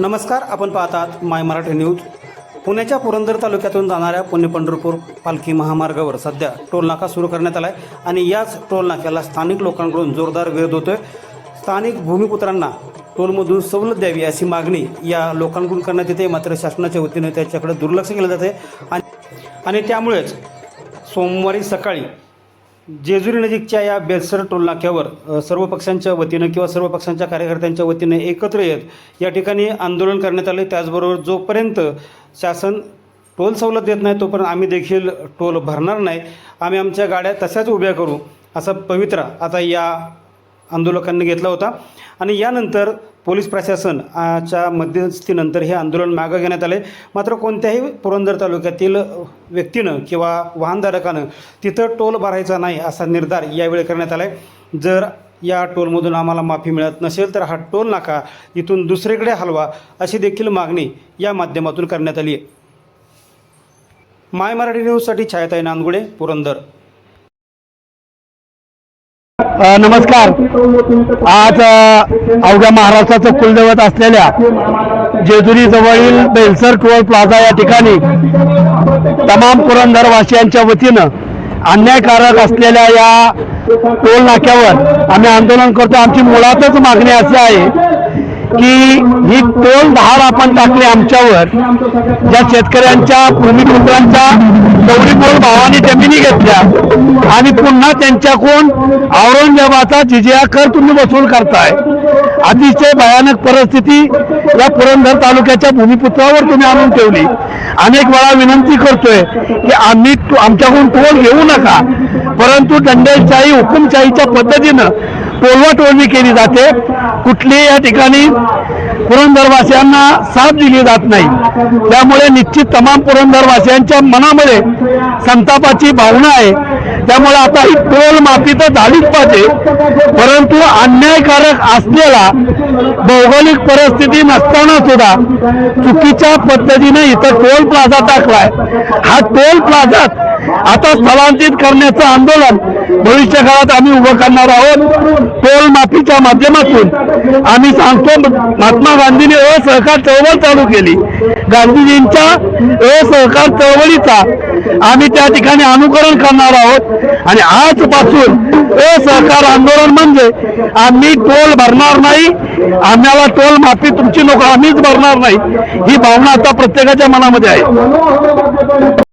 नमस्कार, आपण पाहतात माय मराठी न्यूज। पुण्याच्या पुरंदर तालुक्यातून जाणाऱ्या पुणे पंढरपूर पालखी महामार्गावर सध्या टोल नाका सुरू करण्यात आला आहे आणि याच टोल नाक्याला स्थानिक लोकांकडून जोरदार विरोध होतोय। स्थानिक भूमिपुत्रांना टोलमधून सवलत द्यावी अशी मागणी या लोकांकडून करण्यात येते, मात्र शासनाच्या वतीने त्याच्याकडे दुर्लक्ष केलं जाते आणि त्यामुळेच सोमवारी सकाळी जेजुरी नजीकच्या या बेलसर टोल नाक्यावर सर्व पक्षांच्या वतीनं किंवा सर्व पक्षांच्या कार्यकर्त्यांच्या वतीने एकत्र येत या ठिकाणी आंदोलन करण्यात आले। त्याचबरोबर जोपर्यंत शासन टोल सवलत देत नाही तोपर्यंत आम्ही देखील टोल भरणार नाही, आम्ही आमच्या गाड्या तशाच उभ्या करू, असा पवित्रा आता या आंदोलकांनी घेतला होता। आणि यानंतर पोलीस प्रशासनाच्या मध्यस्थीनंतर हे आंदोलन मागे घेण्यात आले। मात्र कोणत्याही पुरंदर तालुक्यातील व्यक्तीनं किंवा वाहनधारकानं तिथं टोल भरायचा नाही असा निर्धार यावेळी करण्यात आला आहे। जर या टोलमधून आम्हाला माफी मिळत नसेल तर हा टोल नाका इथून दुसरीकडे हलवा अशी देखील मागणी या माध्यमातून करण्यात आली आहे। माय मराठी न्यूजसाठी छायाताई नांदगुडे, पुरंदर। नमस्कार। आज अवघ्या महाराष्ट्राचं कुलदैवत असलेल्या जेजुरी जवळील बेलसर टोल प्लाझा या ठिकाणी तमाम पुरंदरवासियांच्या वतीनं अन्यायकारक असलेल्या या टोल नाक्यावर आम्ही आंदोलन करतो। आमची मुळातच मागणी अशी आहे की ही टोल धाड आपण टाकली आमच्यावर, ज्या शेतकऱ्यांच्या भूमिपुत्रांच्या कवडीमोल भावाने जमिनी घेतल्या आणि पुन्हा त्यांच्याकडून औरंगजेबाचा जिजिया कर तुम्ही वसूल करताय। अतिशय भयानक परिस्थिती या पुरंदर तालुक्याच्या भूमिपुत्रावर तुम्ही आणून ठेवली। अनेक वेळा विनंती करतोय की आम्ही आमच्याकडून टोल घेऊ नका, परंतु दंडेशाही हुकुमशाहीच्या पद्धतीनं टोलवाटोलणी केली जाते। कुठलीही या ठिकाणी पुरंदरवासियांना साथ दिली जात नाही। त्यामुळे निश्चित तमाम पुरंदरवासियांच्या मनामध्ये संतापाची भावना आहे। त्यामुळे आता ही टोल माफी तर झालीच पाहिजे, परंतु अन्यायकारक असलेला भौगोलिक परिस्थिती नसताना सुद्धा चुकीच्या पद्धतीने इथं टोल प्लाझा टाकलाय। हा टोल प्लाझात आता स्थलांतरित करण्याचं आंदोलन भविष्य काळात आम्ही उभं करणार आहोत। टोल माफीच्या माध्यमातून आम्ही सांगतो, महात्मा गांधींनी असहकार चळवळ चालू केली, गांधीजींच्या असहकार चळवळीचा आम्ही त्या ठिकाणी अनुकरण करणार आहोत। आणि आजपासून असहकार आंदोलन म्हणजे आम्ही टोल भरणार नाही, आम्हाला टोल माफी तुमची नको, आम्हीच भरणार नाही, ही भावना आता प्रत्येकाच्या मनामध्ये आहे।